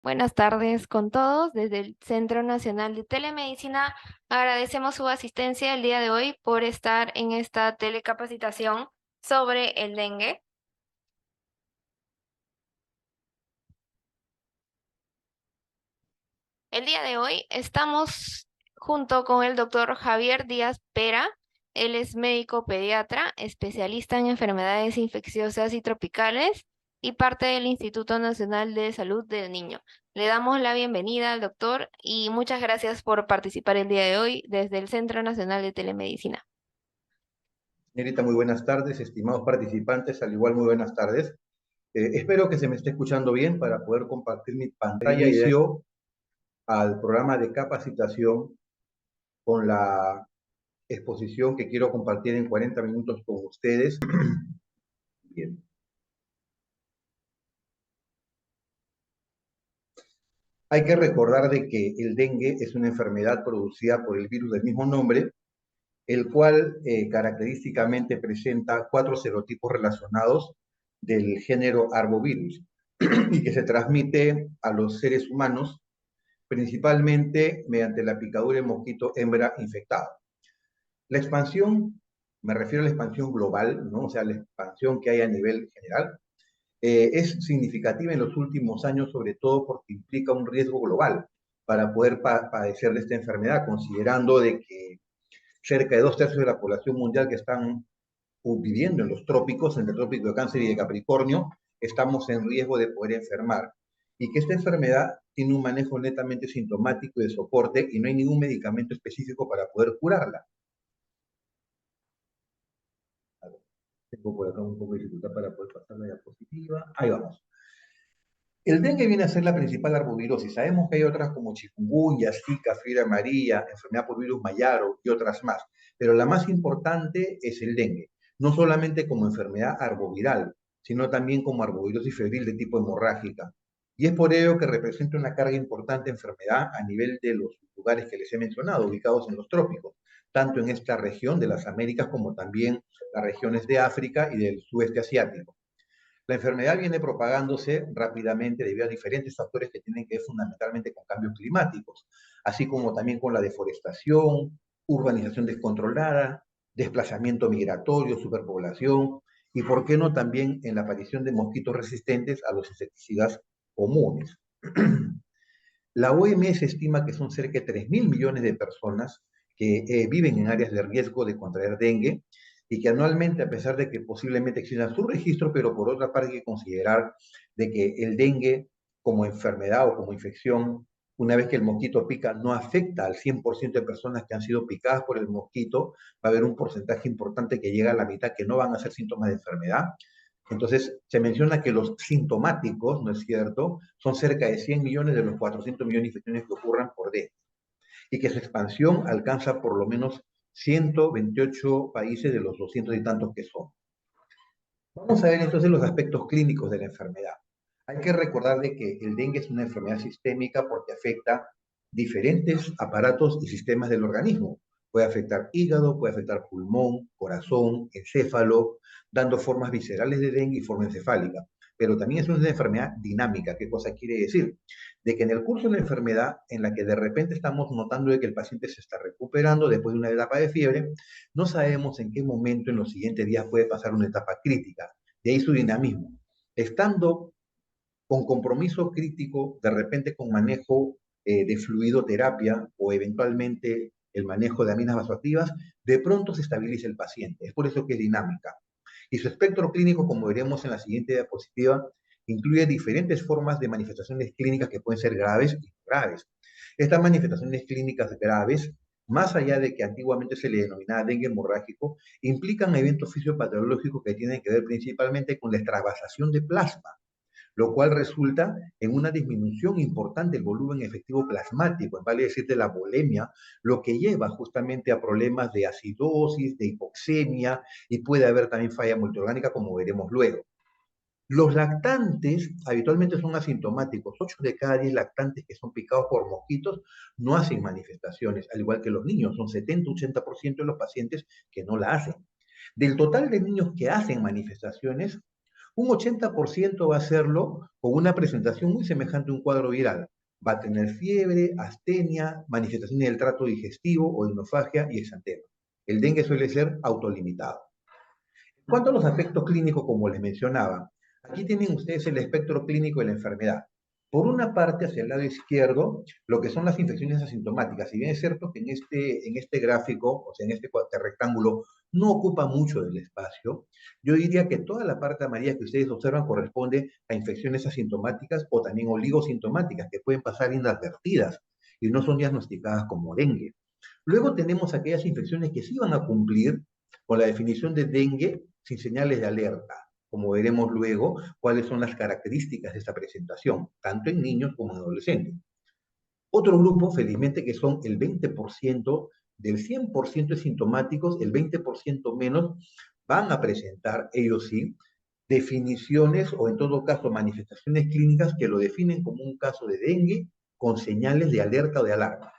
Buenas tardes con todos. Desde el Centro Nacional de Telemedicina agradecemos su asistencia el día de hoy por estar en esta telecapacitación sobre el dengue. El día de hoy estamos junto con el doctor Javier Díaz Pera. Él es médico pediatra, especialista en enfermedades infecciosas y tropicales y parte del Instituto Nacional de Salud del Niño. Le damos la bienvenida al doctor y muchas gracias por participar el día de hoy desde el Centro Nacional de Telemedicina. Señorita, muy buenas tardes, estimados participantes, al igual muy buenas tardes. Espero que se me esté escuchando bien para poder compartir mi pantalla. Inicio al programa de capacitación con la exposición que quiero compartir en 40 minutos con ustedes. Bien. Hay que recordar de que el dengue es una enfermedad producida por el virus del mismo nombre, el cual característicamente presenta 4 serotipos relacionados del género arbovirus y que se transmite a los seres humanos principalmente mediante la picadura de mosquito hembra infectado. La expansión, me refiero a la expansión global, ¿no? O sea, la expansión que hay a nivel general, es significativa en los últimos años, sobre todo porque implica un riesgo global para poder padecer de esta enfermedad, considerando de que cerca de 2/3 de la población mundial que están viviendo en los trópicos, entre el trópico de Cáncer y de Capricornio, estamos en riesgo de poder enfermar. Y que esta enfermedad tiene un manejo netamente sintomático y de soporte y no hay ningún medicamento específico para poder curarla. A ver, tengo por acá un poco de dificultad para poder pasar la diapositiva. Ahí vamos. El dengue viene a ser la principal arbovirosis. Sabemos que hay otras como chikungunya, zika, fiebre amarilla, enfermedad por virus Mayaro y otras más, pero la más importante es el dengue, no solamente como enfermedad arboviral, sino también como arbovirosis febril de tipo hemorrágica. Y es por ello que representa una carga importante de enfermedad a nivel de los lugares que les he mencionado, ubicados en los trópicos, tanto en esta región de las Américas como también las regiones de África y del sudeste asiático. La enfermedad viene propagándose rápidamente debido a diferentes factores que tienen que ver fundamentalmente con cambios climáticos, así como también con la deforestación, urbanización descontrolada, desplazamiento migratorio, superpoblación y, por qué no, también en la aparición de mosquitos resistentes a los insecticidas comunes. La OMS estima que son cerca de 3.000 millones de personas que viven en áreas de riesgo de contraer dengue y que anualmente, a pesar de que posiblemente exista su registro, pero por otra parte hay que considerar de que el dengue como enfermedad o como infección, una vez que el mosquito pica, no afecta al 100% de personas que han sido picadas por el mosquito, va a haber un porcentaje importante que llega a la mitad que no van a ser síntomas de enfermedad. Entonces, se menciona que los sintomáticos, ¿no es cierto?, son cerca de 100 millones de los 400 millones de infecciones que ocurran por dengue y que su expansión alcanza por lo menos 128 países de los 200 y tantos que son. Vamos a ver entonces los aspectos clínicos de la enfermedad. Hay que recordar de que el dengue es una enfermedad sistémica porque afecta diferentes aparatos y sistemas del organismo. Puede afectar hígado, puede afectar pulmón, corazón, encéfalo, dando formas viscerales de dengue y forma encefálica. Pero también es una enfermedad dinámica. ¿Qué cosa quiere decir? De que en el curso de la enfermedad, en la que de repente estamos notando de que el paciente se está recuperando después de una etapa de fiebre, no sabemos en qué momento en los siguientes días puede pasar una etapa crítica. De ahí su dinamismo. Estando con compromiso crítico, de repente con manejo de fluidoterapia o eventualmente el manejo de aminas vasoactivas, de pronto se estabiliza el paciente. Es por eso que es dinámica. Y su espectro clínico, como veremos en la siguiente diapositiva, incluye diferentes formas de manifestaciones clínicas que pueden ser graves y graves. Estas manifestaciones clínicas graves, más allá de que antiguamente se le denominaba dengue hemorrágico, implican eventos fisiopatológicos que tienen que ver principalmente con la extravasación de plasma, lo cual resulta en una disminución importante del volumen efectivo plasmático, vale decir de la volemia, lo que lleva justamente a problemas de acidosis, de hipoxemia y puede haber también falla multiorgánica, como veremos luego. Los lactantes habitualmente son asintomáticos. 8 de cada 10 lactantes que son picados por mosquitos no hacen manifestaciones, al igual que los niños. Son 70-80% de los pacientes que no la hacen. Del total de niños que hacen manifestaciones, Un 80% va a hacerlo con una presentación muy semejante a un cuadro viral. Va a tener fiebre, astenia, manifestaciones del tracto digestivo o hemorragia y exantema. El dengue suele ser autolimitado. En cuanto a los aspectos clínicos, como les mencionaba, aquí tienen ustedes el espectro clínico de la enfermedad. Por una parte, hacia el lado izquierdo, lo que son las infecciones asintomáticas. Si bien es cierto que en este gráfico, o sea, en este rectángulo, no ocupa mucho del espacio, yo diría que toda la parte amarilla que ustedes observan corresponde a infecciones asintomáticas o también oligosintomáticas que pueden pasar inadvertidas y no son diagnosticadas como dengue. Luego tenemos aquellas infecciones que sí van a cumplir con la definición de dengue sin señales de alerta, como veremos luego cuáles son las características de esta presentación, tanto en niños como en adolescentes. Otro grupo, felizmente, que son el 20% del 100% de sintomáticos, el 20% menos, van a presentar, ellos sí, definiciones o en todo caso manifestaciones clínicas que lo definen como un caso de dengue con señales de alerta o de alarma.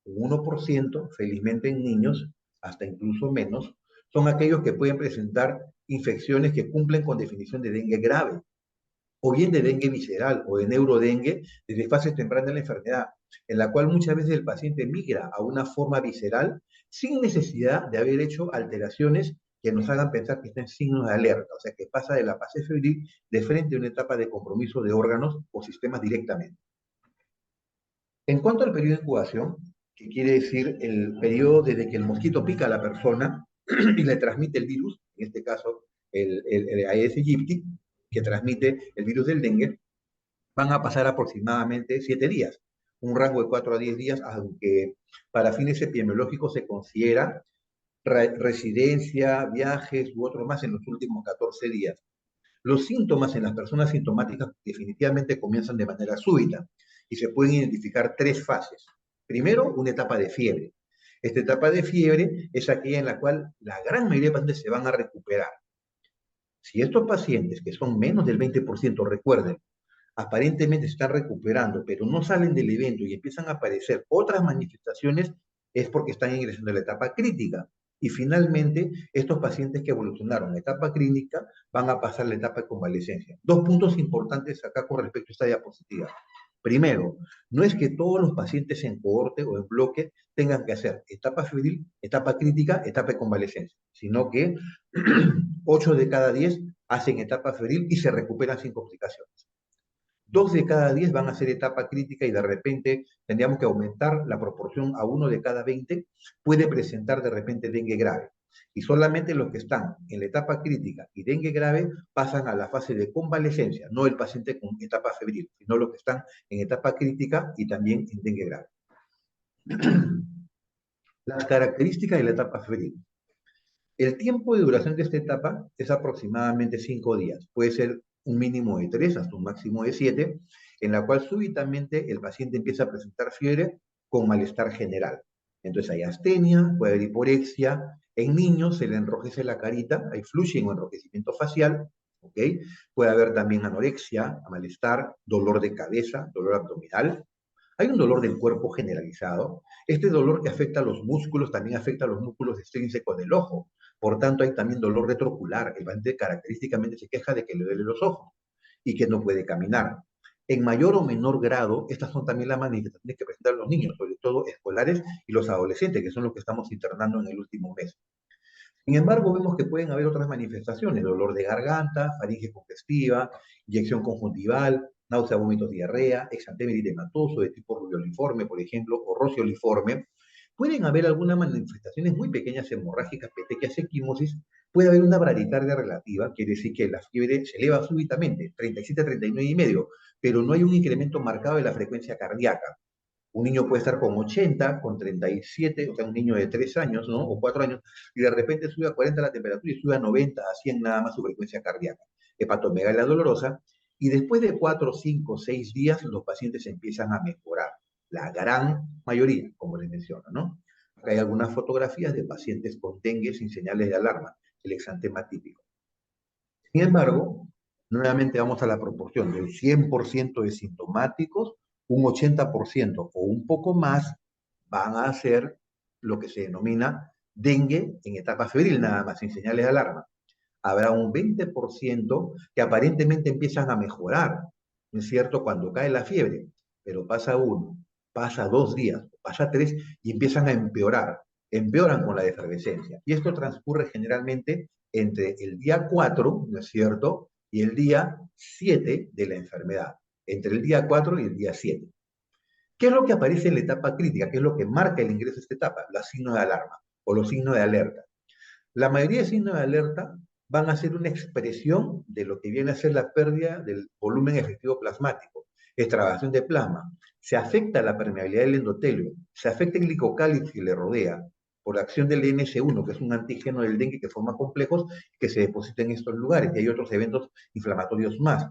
Un 1%, felizmente en niños, hasta incluso menos, son aquellos que pueden presentar infecciones que cumplen con definición de dengue grave, o bien de dengue visceral o de neurodengue desde fases tempranas de la enfermedad, en la cual muchas veces el paciente migra a una forma visceral sin necesidad de haber hecho alteraciones que nos hagan pensar que está en signos de alerta, o sea, que pasa de la fase febril de frente a una etapa de compromiso de órganos o sistemas directamente. En cuanto al periodo de incubación, que quiere decir el periodo desde que el mosquito pica a la persona y le transmite el virus, en este caso el Aedes aegypti, que transmite el virus del dengue, van a pasar aproximadamente 7 días, un rango de 4 a 10 días, aunque para fines epidemiológicos se considera residencia, viajes u otro más en los últimos 14 días. Los síntomas en las personas sintomáticas definitivamente comienzan de manera súbita y se pueden identificar tres fases. Primero, una etapa de fiebre. Esta etapa de fiebre es aquella en la cual la gran mayoría de pacientes se van a recuperar. Si estos pacientes, que son menos del 20%, recuerden, aparentemente se están recuperando, pero no salen del evento y empiezan a aparecer otras manifestaciones, es porque están ingresando a la etapa crítica. Y finalmente, estos pacientes que evolucionaron a la etapa clínica van a pasar la etapa de convalescencia. Dos puntos importantes acá con respecto a esta diapositiva. Primero, no es que todos los pacientes en cohorte o en bloque tengan que hacer etapa febril, etapa crítica, etapa de convalescencia, sino que 8 de cada 10 hacen etapa febril y se recuperan sin complicaciones. 2 de cada 10 van a ser etapa crítica y de repente tendríamos que aumentar la proporción a 1 de cada 20, puede presentar de repente dengue grave. Y solamente los que están en la etapa crítica y dengue grave pasan a la fase de convalescencia, no el paciente con etapa febril, sino los que están en etapa crítica y también en dengue grave. Las características de la etapa febril. El tiempo de duración de esta etapa es aproximadamente 5 días. Puede ser un mínimo de 3 hasta un máximo de 7, en la cual súbitamente el paciente empieza a presentar fiebre con malestar general. Entonces hay astenia, puede haber hiporexia. En niños se le enrojece la carita, hay flushing o enrojecimiento facial, ¿ok? Puede haber también anorexia, malestar, dolor de cabeza, dolor abdominal. Hay un dolor del cuerpo generalizado. Este dolor que afecta a los músculos también afecta a los músculos extrínsecos del ojo. Por tanto, hay también dolor retrocular. El paciente característicamente se queja de que le duelen los ojos y que no puede caminar. En mayor o menor grado, estas son también las manifestaciones que presentan los niños, sobre todo escolares y los adolescentes, que son los que estamos internando en el último mes. Sin embargo, vemos que pueden haber otras manifestaciones, dolor de garganta, faringe congestiva, inyección conjuntival, náusea, vómitos, diarrea, exantema eritematoso de tipo rubeoliforme, por ejemplo, o rocioliforme. Pueden haber algunas manifestaciones muy pequeñas hemorrágicas, petequias, equimosis. Puede haber una bradicardia relativa, quiere decir que la fiebre se eleva súbitamente, 37 a 39,5, pero no hay un incremento marcado de la frecuencia cardíaca. Un niño puede estar con 80, con 37, o sea, un niño de 3 años, ¿no? O 4 años, y de repente sube a 40 la temperatura y sube a 90, a 100 nada más su frecuencia cardíaca. Hepatomegalia dolorosa, y después de 4, 5, 6 días, los pacientes empiezan a mejorar. La gran mayoría, como les menciono, ¿no? Acá hay algunas fotografías de pacientes con dengue sin señales de alarma, el exantema típico. Sin embargo, nuevamente vamos a la proporción del 100% de sintomáticos, un 80% o un poco más van a hacer lo que se denomina dengue en etapa febril, nada más, sin señales de alarma. habrá un 20% que aparentemente empiezan a mejorar, ¿no es cierto?, cuando cae la fiebre, pero pasa uno, pasa 2 días, pasa tres y empiezan a empeorar, empeoran con la efervescencia. Y esto transcurre generalmente entre el día 4, ¿no es cierto?, y el día 7 de la enfermedad, entre el día 4 y el día 7. ¿Qué es lo que aparece en la etapa crítica? ¿Qué es lo que marca el ingreso a esta etapa? Los signos de alarma o los signos de alerta. La mayoría de signos de alerta van a ser una expresión de lo que viene a ser la pérdida del volumen efectivo plasmático, extravasación de plasma. Se afecta la permeabilidad del endotelio, se afecta el glicocálice que le rodea por acción del NS1, que es un antígeno del dengue que forma complejos que se depositan en estos lugares, y hay otros eventos inflamatorios más.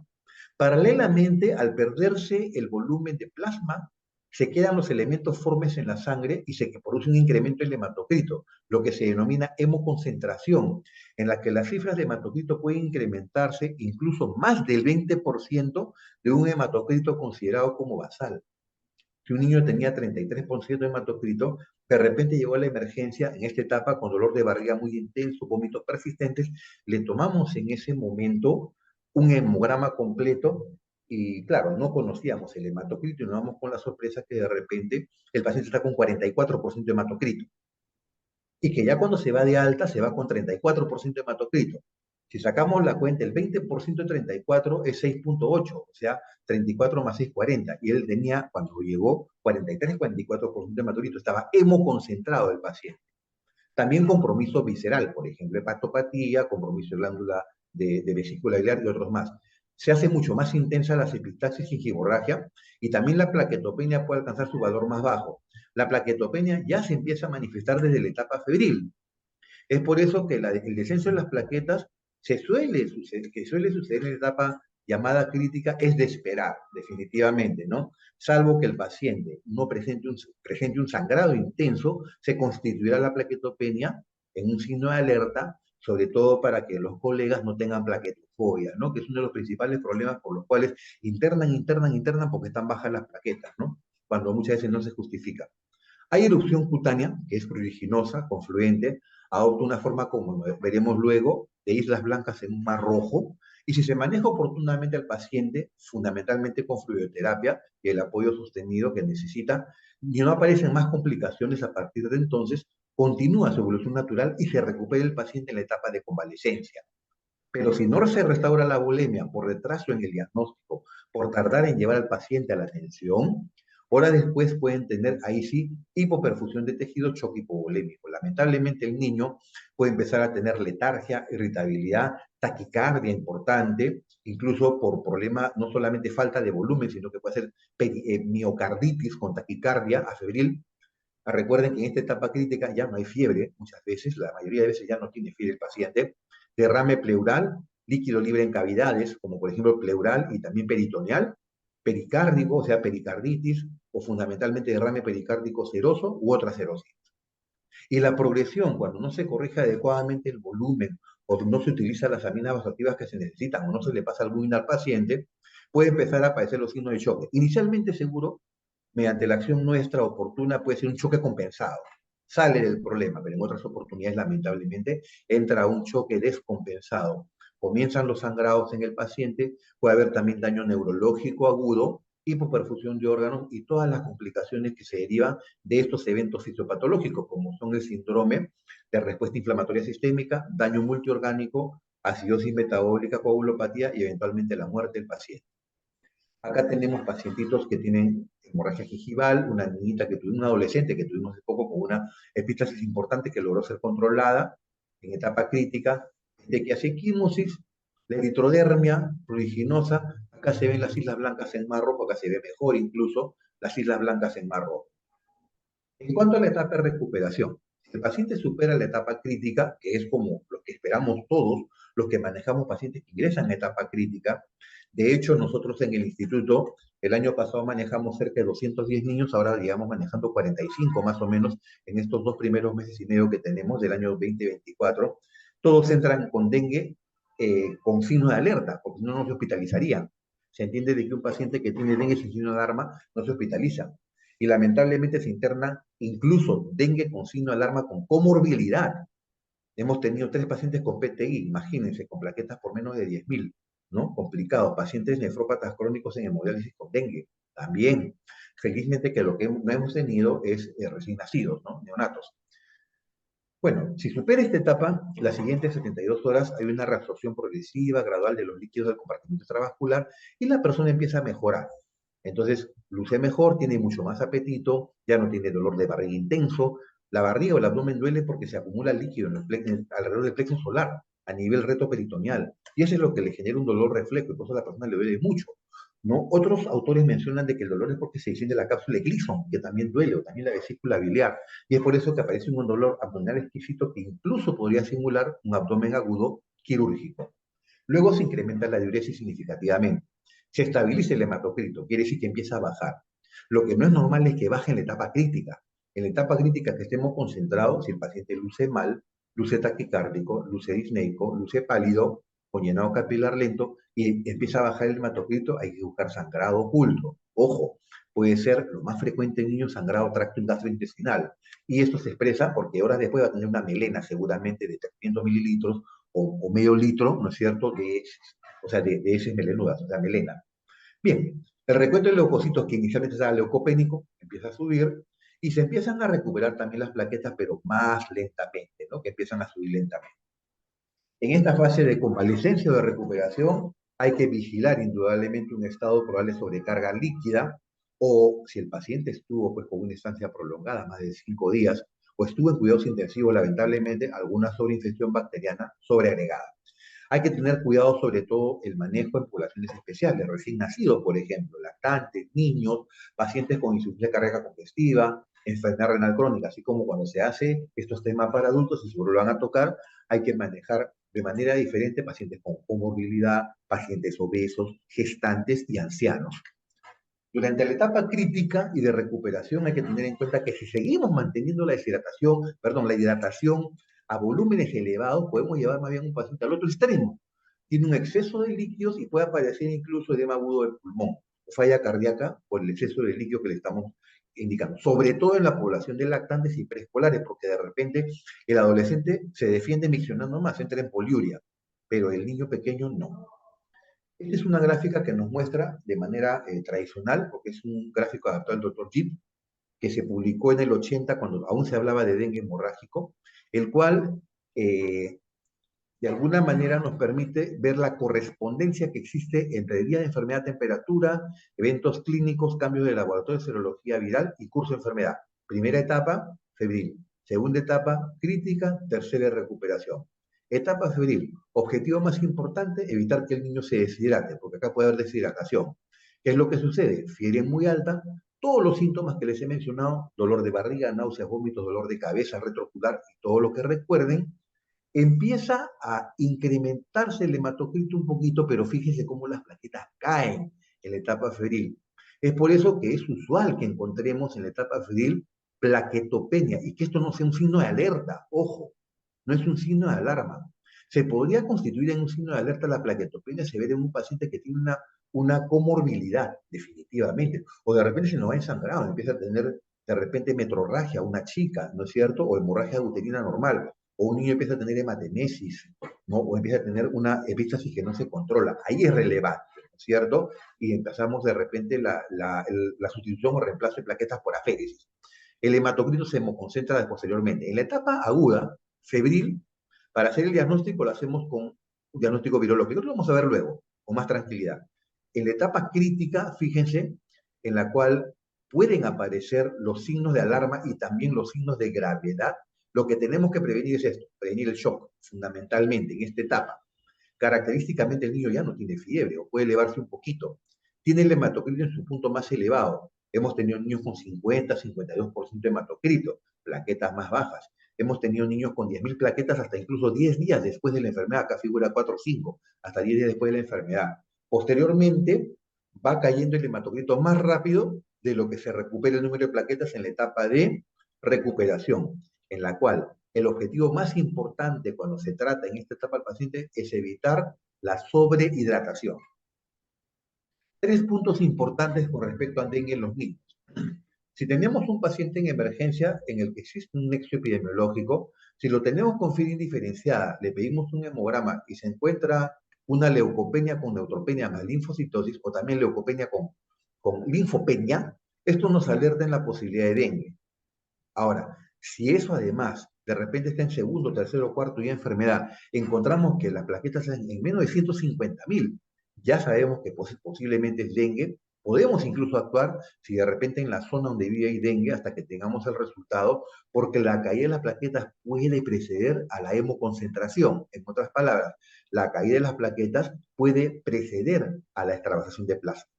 Paralelamente, al perderse el volumen de plasma, se quedan los elementos formes en la sangre y se produce un incremento del hematocrito, lo que se denomina hemoconcentración, en la que las cifras de hematocrito pueden incrementarse incluso más del 20% de un hematocrito considerado como basal. Si un niño tenía 33% de hematocrito, de repente llegó a la emergencia en esta etapa con dolor de barriga muy intenso, vómitos persistentes, le tomamos en ese momento un hemograma completo y claro, no conocíamos el hematocrito y nos vamos con la sorpresa que de repente el paciente está con 44% de hematocrito y que ya cuando se va de alta se va con 34% de hematocrito. Si sacamos la cuenta, el 20% de 34 es 6.8, o sea, 34 más 6, 40. Y él tenía, cuando llegó, 43, 44% de hematocrito. Estaba hemoconcentrado el paciente. También compromiso visceral, por ejemplo, hepatopatía, compromiso de glándula de vesícula biliar y otros más. Se hace mucho más intensa la epistaxis y hemorragia y también la plaquetopenia puede alcanzar su valor más bajo. La plaquetopenia ya se empieza a manifestar desde la etapa febril. Es por eso que el descenso de las plaquetas que suele suceder en la etapa llamada crítica es de esperar, definitivamente, ¿no? Salvo que el paciente no presente un sangrado intenso, se constituirá la plaquetopenia en un signo de alerta, sobre todo para que los colegas no tengan plaquetofobia, ¿no? Que es uno de los principales problemas por los cuales internan porque están bajas las plaquetas, ¿no? Cuando muchas veces no se justifica. Hay erupción cutánea, que es pruriginosa, confluente, adopta una forma, como veremos luego, de islas blancas en un mar rojo, y si se maneja oportunamente al paciente, fundamentalmente con fluidoterapia y el apoyo sostenido que necesita, y no aparecen más complicaciones a partir de entonces, continúa su evolución natural y se recupera el paciente en la etapa de convalecencia. Pero si no se restaura la bulimia por retraso en el diagnóstico, por tardar en llevar al paciente a la atención, horas después pueden tener ahí sí hipoperfusión de tejido, choque hipovolémico. Lamentablemente el niño puede empezar a tener letargia, irritabilidad, taquicardia importante, incluso por problema, no solamente falta de volumen, sino que puede ser miocarditis con taquicardia afebril. Recuerden que en esta etapa crítica ya no hay fiebre, muchas veces, la mayoría de veces ya no tiene fiebre el paciente, derrame pleural, líquido libre en cavidades, como por ejemplo pleural y también peritoneal, pericárdico, o sea, pericarditis, o fundamentalmente derrame pericárdico seroso u otra serosis. Y la progresión, cuando no se corrige adecuadamente el volumen o no se utilizan las aminas vasoactivas que se necesitan o no se le pasa algún al paciente, puede empezar a aparecer los signos de choque. Inicialmente seguro, mediante la acción nuestra oportuna, puede ser un choque compensado. Sale del problema, pero en otras oportunidades, lamentablemente, entra un choque descompensado. Comienzan los sangrados en el paciente, puede haber también daño neurológico agudo, hipoperfusión de órganos y todas las complicaciones que se derivan de estos eventos fisiopatológicos, como son el síndrome de respuesta inflamatoria sistémica, daño multiorgánico, acidosis metabólica, coagulopatía y eventualmente la muerte del paciente. Acá tenemos pacientitos que tienen hemorragia gingival, una niñita que tuvimos, un adolescente que tuvimos hace poco con una epístasis importante que logró ser controlada en etapa crítica, de que hace equimosis, la eritrodermia pruriginosa, acá se ven las islas blancas en mar rojo, acá se ve mejor incluso las islas blancas en mar rojo. En cuanto a la etapa de recuperación, si el paciente supera la etapa crítica, que es como lo que esperamos todos los que manejamos pacientes que ingresan en etapa crítica, de hecho nosotros en el instituto el año pasado manejamos cerca de 210 niños, ahora digamos manejando 45 más o menos en estos 2 primeros meses y medio que tenemos del año 2024, todos entran con dengue con signo de alerta, porque si no, no se hospitalizarían. Se entiende de que un paciente que tiene dengue sin signo de alarma no se hospitaliza y lamentablemente se interna incluso dengue con signo de alarma con comorbilidad. Hemos tenido 3 pacientes con PTI, imagínense, con plaquetas por menos de 10.000, ¿no? Complicado. Pacientes nefrópatas crónicos en hemodiálisis con dengue, también. Felizmente que lo que no hemos tenido es recién nacidos, ¿no? Neonatos. Bueno, si supera esta etapa, las siguientes 72 horas hay una reabsorción progresiva, gradual de los líquidos del compartimento extravascular y la persona empieza a mejorar. Entonces, luce mejor, tiene mucho más apetito, ya no tiene dolor de barriga intenso. La barriga o el abdomen duele porque se acumula líquido alrededor del plexo solar, a nivel retroperitoneal. Y eso es lo que le genera un dolor reflejo y por eso a la persona le duele mucho. ¿No? Otros autores mencionan de que el dolor es porque se desciende la cápsula de Gleason, que también duele, o también la vesícula biliar. Y es por eso que aparece un dolor abdominal exquisito que incluso podría simular un abdomen agudo quirúrgico. Luego se incrementa la diuresis significativamente. Se estabiliza el hematocrito, quiere decir que empieza a bajar. Lo que no es normal es que baje en la etapa crítica. En la etapa crítica que estemos concentrados, si el paciente luce mal, luce taquicárdico, luce disneico, luce pálido, con llenado capilar lento, y empieza a bajar el hematocrito, hay que buscar sangrado oculto. Ojo, puede ser lo más frecuente en niños sangrado tracto gastrointestinal. Y esto se expresa porque horas después va a tener una melena seguramente de 300 mililitros o medio litro, ¿no es cierto?, o sea, de heces melenudas, o sea, melena. Bien, el recuento de leucocitos que inicialmente estaba leucopénico empieza a subir y se empiezan a recuperar también las plaquetas, pero más lentamente, ¿no? Que empiezan a subir lentamente. En esta fase de convalescencia o de recuperación hay que vigilar indudablemente un estado probable de sobrecarga líquida o si el paciente estuvo pues, con una estancia prolongada, más de 5 días, o estuvo en cuidados intensivos, lamentablemente, alguna sobreinfección bacteriana sobreagregada. Hay que tener cuidado sobre todo el manejo en poblaciones especiales, recién nacidos, por ejemplo, lactantes, niños, pacientes con insuficiencia cardíaca congestiva, enfermedad renal crónica, así como cuando se hace estos temas para adultos, y seguro lo van a tocar, hay que manejar de manera diferente pacientes con comorbilidad, pacientes obesos, gestantes y ancianos. Durante la etapa crítica y de recuperación hay que tener en cuenta que si seguimos manteniendo la hidratación a volúmenes elevados, podemos llevar más bien un paciente al otro extremo. Tiene un exceso de líquidos y puede aparecer incluso edema agudo del pulmón, falla cardíaca por el exceso de líquido que le estamos indicando, sobre todo en la población de lactantes y preescolares, porque de repente el adolescente se defiende miccionando más, entra en poliuria, pero el niño pequeño no. Esta es una gráfica que nos muestra de manera tradicional, porque es un gráfico adaptado al doctor Jeep, que se publicó en el 80 cuando aún se hablaba de dengue hemorrágico, el cual de alguna manera nos permite ver la correspondencia que existe entre día de enfermedad, temperatura, eventos clínicos, cambios de laboratorio de serología viral y curso de enfermedad. Primera etapa, febril. Segunda etapa, crítica. Tercera, recuperación. Etapa febril. Objetivo más importante, evitar que el niño se deshidrate, porque acá puede haber deshidratación. ¿Qué es lo que sucede? Fiebre muy alta, todos los síntomas que les he mencionado, dolor de barriga, náuseas, vómitos, dolor de cabeza, retroocular y todo lo que recuerden, empieza a incrementarse el hematocrito un poquito, pero fíjense cómo las plaquetas caen en la etapa febril. Es por eso que es usual que encontremos en la etapa febril plaquetopenia y que esto no sea un signo de alerta, ojo, no es un signo de alarma. Se podría constituir en un signo de alerta la plaquetopenia se ve en un paciente que tiene una comorbilidad, definitivamente, o de repente se nos va ensangrado, empieza a tener de repente metrorragia, una chica, ¿no es cierto? O hemorragia uterina normal, o un niño empieza a tener hematemesis, ¿no? O empieza a tener una epístasis que no se controla. Ahí es relevante, ¿no es cierto? Y empezamos de repente la sustitución o reemplazo de plaquetas por aféresis. El hematocrito se concentra posteriormente. En la etapa aguda, febril, para hacer el diagnóstico lo hacemos con un diagnóstico virológico. Lo vamos a ver luego, con más tranquilidad. En la etapa crítica, fíjense, en la cual pueden aparecer los signos de alarma y también los signos de gravedad. Lo que tenemos que prevenir es esto, prevenir el shock, fundamentalmente en esta etapa. Característicamente el niño ya no tiene fiebre o puede elevarse un poquito. Tiene el hematocrito en su punto más elevado. Hemos tenido niños con 50, 52% de hematocrito, plaquetas más bajas. Hemos tenido niños con 10.000 plaquetas hasta incluso 10 días después de la enfermedad, acá figura 4 o 5, hasta 10 días después de la enfermedad. Posteriormente, va cayendo el hematocrito más rápido de lo que se recupera el número de plaquetas en la etapa de recuperación, en la cual el objetivo más importante cuando se trata en esta etapa del paciente es evitar la sobrehidratación. 3 puntos importantes con respecto al dengue en los niños. Si tenemos un paciente en emergencia en el que existe un nexo epidemiológico, si lo tenemos con fibra indiferenciada, le pedimos un hemograma y se encuentra una leucopenia con neutropenia más linfocitosis o también leucopenia con linfopenia, esto nos alerta en la posibilidad de dengue. Ahora, si eso además de repente está en segundo, tercero, cuarto día de enfermedad, encontramos que las plaquetas están en menos de 150.000, ya sabemos que posiblemente es dengue, podemos incluso actuar si de repente en la zona donde vive hay dengue hasta que tengamos el resultado, porque la caída de las plaquetas puede preceder a la hemoconcentración. En otras palabras, la caída de las plaquetas puede preceder a la extravasación de plasma.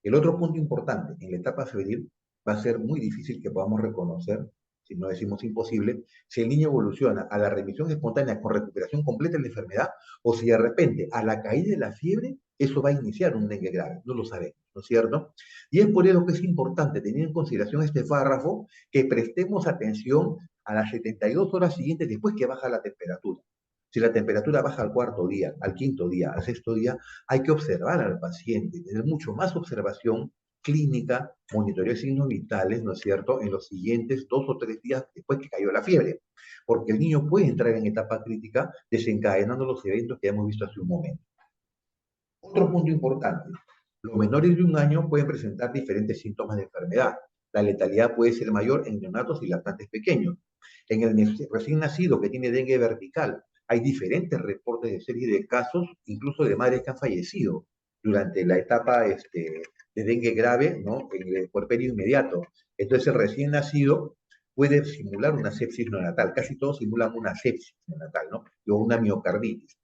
El otro punto importante, en la etapa febril va a ser muy difícil que podamos reconocer, si no decimos imposible, si el niño evoluciona a la remisión espontánea con recuperación completa de la enfermedad o si de repente a la caída de la fiebre eso va a iniciar un dengue grave. No lo sabemos, ¿no es cierto? Y es por eso que es importante tener en consideración este párrafo, que prestemos atención a las 72 horas siguientes después que baja la temperatura. Si la temperatura baja al cuarto día, al quinto día, al sexto día, hay que observar al paciente, tener mucho más observación clínica, monitoreo de signos vitales, ¿no es cierto?, en los siguientes 2 o 3 días después que cayó la fiebre, porque el niño puede entrar en etapa crítica desencadenando los eventos que hemos visto hace un momento. Otro punto importante, los menores de 1 año pueden presentar diferentes síntomas de enfermedad. La letalidad puede ser mayor en neonatos y lactantes pequeños. En el recién nacido que tiene dengue vertical, hay diferentes reportes de serie de casos, incluso de madres que han fallecido durante la etapa de dengue grave, ¿no? En el puerperio inmediato. Entonces, el recién nacido puede simular una sepsis neonatal. Casi todos simulan una sepsis neonatal, ¿no? O una miocarditis.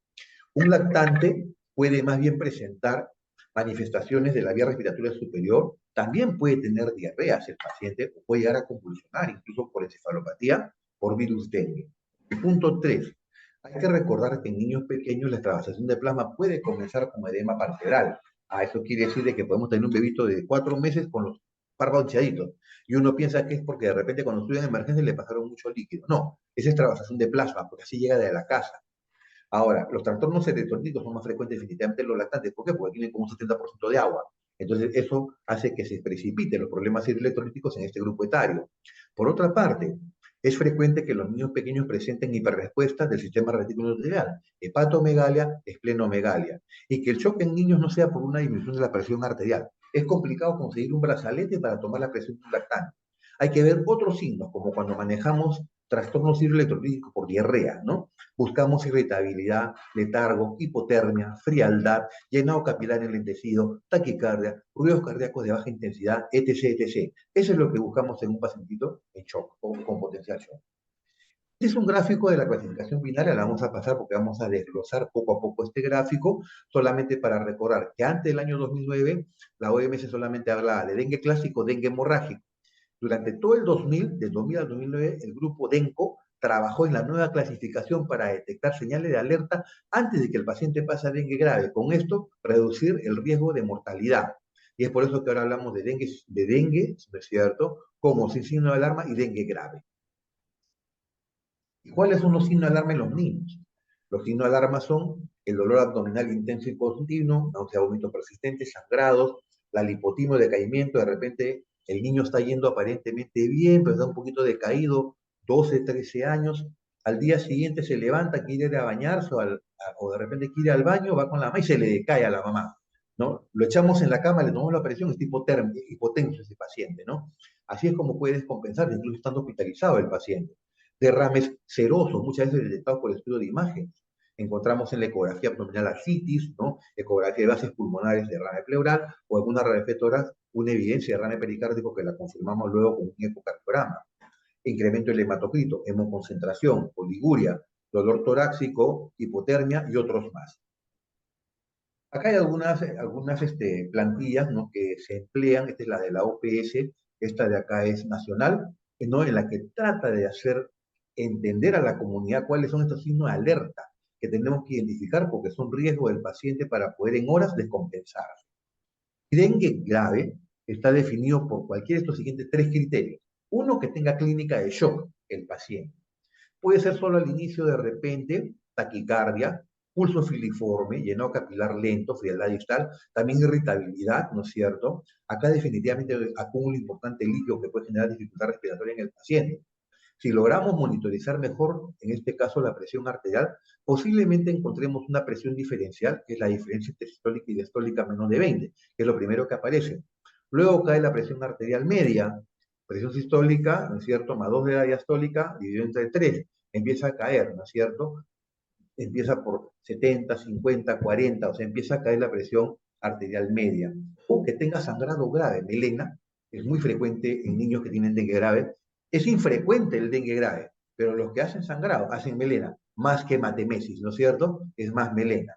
Un lactante puede más bien presentar manifestaciones de la vía respiratoria superior, también puede tener diarreas el paciente o puede llegar a convulsionar, incluso por encefalopatía, por virus dengue. Punto 3. Hay que recordar que en niños pequeños la extravasación de plasma puede comenzar como edema palpebral. Eso quiere decir de que podemos tener un bebito de 4 meses con los párpados hinchaditos. Y uno piensa que es porque de repente cuando estuvo en emergencia le pasaron mucho líquido. No, es extravasación de plasma, porque así llega de la casa. Ahora, los trastornos electrolíticos son más frecuentes definitivamente en los lactantes. ¿Por qué? Porque tienen como un 70% de agua. Entonces, eso hace que se precipiten los problemas electrolíticos en este grupo etario. Por otra parte, es frecuente que los niños pequeños presenten hiperrespuestas del sistema reticuloendotelial, hepatomegalia, esplenomegalia, y que el shock en niños no sea por una disminución de la presión arterial. Es complicado conseguir un brazalete para tomar la presión de un lactante. Hay que ver otros signos, como cuando manejamos trastornos electrolíticos por diarrea, ¿no? Buscamos irritabilidad, letargo, hipotermia, frialdad, llenado capilar enlentecido, taquicardia, ruidos cardíacos de baja intensidad, etc., etc. Eso es lo que buscamos en un pacientito en shock o con potencial shock. Este es un gráfico de la clasificación binaria, la vamos a pasar porque vamos a desglosar poco a poco este gráfico, solamente para recordar que antes del año 2009, la OMS solamente hablaba de dengue clásico, dengue hemorrágico. Durante todo el 2000, del 2000 al 2009, el grupo DENCO trabajó en la nueva clasificación para detectar señales de alerta antes de que el paciente pase a dengue grave. Con esto, reducir el riesgo de mortalidad. Y es por eso que ahora hablamos de dengue, ¿no es cierto?, como sin signo de alarma y dengue grave. ¿Y cuáles son los signos de alarma en los niños? Los signos de alarma son el dolor abdominal intenso y continuo, náusea, vómito persistente, sangrados, la lipotimia, decaimiento, de repente el niño está yendo aparentemente bien, pero está un poquito decaído, 12, 13 años, al día siguiente se levanta, quiere ir a bañarse o de repente quiere ir al baño, va con la mamá y se le decae a la mamá, ¿no? Lo echamos en la cama, le tomamos la presión, está hipotenso ese paciente, ¿no? Así es como puede descompensar, incluso estando hospitalizado el paciente. Derrames serosos, muchas veces detectados por el estudio de imagen. Encontramos en la ecografía abdominal ascitis, ¿no? Ecografía de bases pulmonares, derrame pleural, o alguna radiofetoras, una evidencia de derrame pericárdico que la confirmamos luego con un ecocardiograma. Incremento del hematocrito, hemoconcentración, oliguria, dolor torácico, hipotermia y otros más. Acá hay algunas plantillas, ¿no?, que se emplean. Esta es la de la OPS, esta de acá es nacional, ¿no?, en la que trata de hacer entender a la comunidad cuáles son estos signos de alerta que tenemos que identificar porque son riesgos del paciente para poder en horas descompensar. El dengue grave está definido por cualquiera de estos siguientes 3 criterios. Uno, que tenga clínica de shock el paciente. Puede ser solo al inicio de repente taquicardia, pulso filiforme, llenado capilar lento, frialdad distal, también irritabilidad, ¿no es cierto? Acá definitivamente acúmulo importante líquido que puede generar dificultad respiratoria en el paciente. Si logramos monitorizar mejor, en este caso la presión arterial, posiblemente encontremos una presión diferencial, que es la diferencia entre sistólica y diastólica menos de 20, que es lo primero que aparece. Luego cae la presión arterial media, presión sistólica, ¿no es cierto?, más 2 de la diastólica, dividido entre 3, empieza a caer, ¿no es cierto? Empieza por 70, 50, 40, o sea, empieza a caer la presión arterial media. O que tenga sangrado grave, melena, es muy frecuente en niños que tienen dengue grave. Es infrecuente el dengue grave, pero los que hacen sangrado hacen melena, más que hematemesis, ¿no es cierto? Es más melena.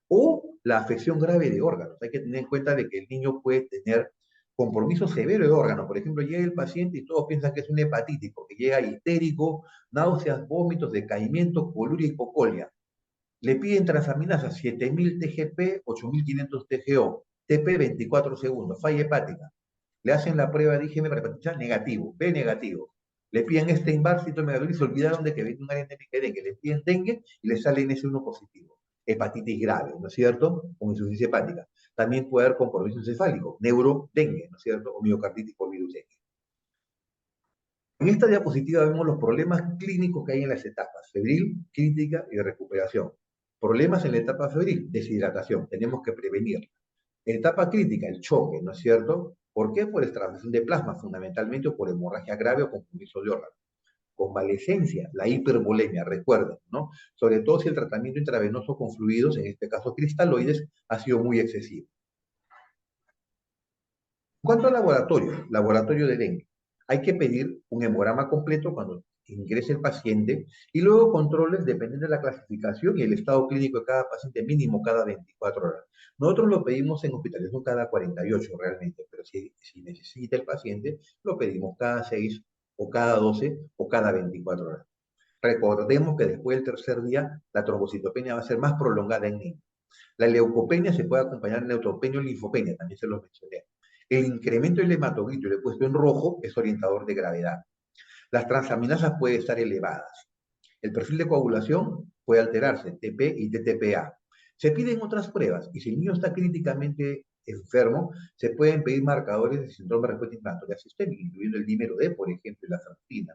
O la afección grave de órganos. Hay que tener en cuenta de que el niño puede tener compromiso severo de órganos. Por ejemplo, llega el paciente y todos piensan que es un hepatitis, porque llega histérico, náuseas, vómitos, decaimiento, coluria y hipocolia. Le piden transaminasa 7000 TGP, 8500 TGO, TP 24 segundos, falla hepática. Le hacen la prueba de IgM para hepatitis A, negativo, B negativo. Le piden este invársito y se olvidaron de que viene un área endémica de dengue. Le piden dengue y le sale NS1 positivo. Hepatitis grave, ¿no es cierto? Con insuficiencia hepática. También puede haber compromiso encefálico, neurodengue, ¿no es cierto? O miocarditis por virus dengue. En esta diapositiva vemos los problemas clínicos que hay en las etapas, febril, crítica y de recuperación. Problemas en la etapa febril, deshidratación, tenemos que prevenirla. En etapa crítica, el choque, ¿no es cierto? ¿Por qué? Por extravasación de plasma, fundamentalmente, o por hemorragia grave o compromiso de órganos. Convalecencia, la hipervolemia, recuerden, ¿no? Sobre todo si el tratamiento intravenoso con fluidos, en este caso cristaloides, ha sido muy excesivo. En cuanto al laboratorio de dengue, hay que pedir un hemograma completo cuando ingrese el paciente y luego controles dependiendo de la clasificación y el estado clínico de cada paciente, mínimo cada 24 horas. Nosotros lo pedimos en hospitalización cada 48 realmente, pero si necesita el paciente, lo pedimos cada 6 o cada 12 o cada 24 horas. Recordemos que después del tercer día, la trombocitopenia va a ser más prolongada en niños. La leucopenia se puede acompañar de neutropenia o linfopenia, también se los mencioné. El incremento del hematocrito, lo he puesto en rojo, es orientador de gravedad. Las transaminasas pueden estar elevadas. El perfil de coagulación puede alterarse, TP y TTPA. Se piden otras pruebas y si el niño está críticamente enfermo, se pueden pedir marcadores de síndrome de respuesta inflamatoria sistémica, incluyendo el dímero D, por ejemplo, y la ferritina.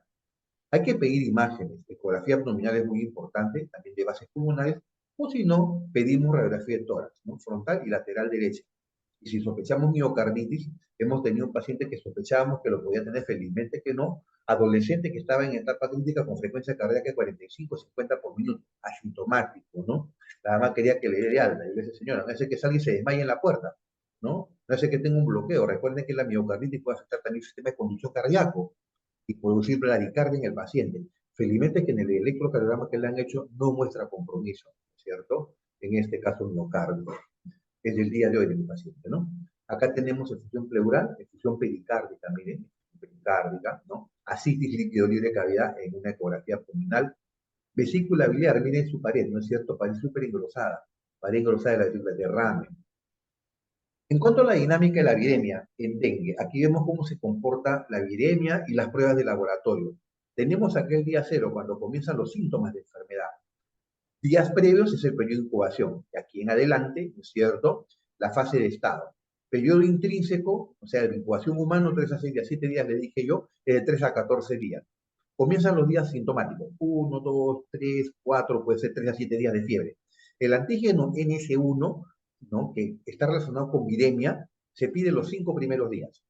Hay que pedir imágenes, ecografía abdominal es muy importante, también de bases pulmonares, o si no, pedimos radiografía de tórax, ¿no? Frontal y lateral derecha. Y si sospechamos miocarditis, hemos tenido un paciente que sospechábamos que lo podía tener, felizmente que no, adolescente que estaba en etapa crítica con frecuencia cardíaca de 45, 50 por minuto, asintomático, ¿no? La mamá quería que le dé de alta, y le dice, señora, no hace que salga y se desmaye en la puerta, ¿no? No hace que tenga un bloqueo. Recuerden que la miocarditis puede afectar también el sistema de conducción cardíaco y producir bradicardia en el paciente. Felizmente que en el electrocardiograma que le han hecho no muestra compromiso, ¿cierto? En este caso, miocardio. Es del día de hoy de mi paciente, ¿no? Acá tenemos efusión pleural, efusión pericárdica, miren, pericárdica, ¿no? Ascitis líquido libre de cavidad en una ecografía abdominal. Vesícula biliar, miren su pared, ¿no es cierto? Pared engrosada de la vesícula, derrame. En cuanto a la dinámica de la viremia en dengue, aquí vemos cómo se comporta la viremia y las pruebas de laboratorio. Tenemos aquel día cero, cuando comienzan los síntomas de enfermedad. Días previos es el periodo de incubación. Y aquí en adelante, ¿no es cierto?, la fase de estado. Periodo intrínseco, o sea, de incubación humano, 3 a 6 días, 7 días, le dije yo, es de 3 a 14 días. Comienzan los días sintomáticos, 1, 2, 3, 4, puede ser 3 a 7 días de fiebre. El antígeno NS1, ¿no?, que está relacionado con viremia, se pide los 5 primeros días.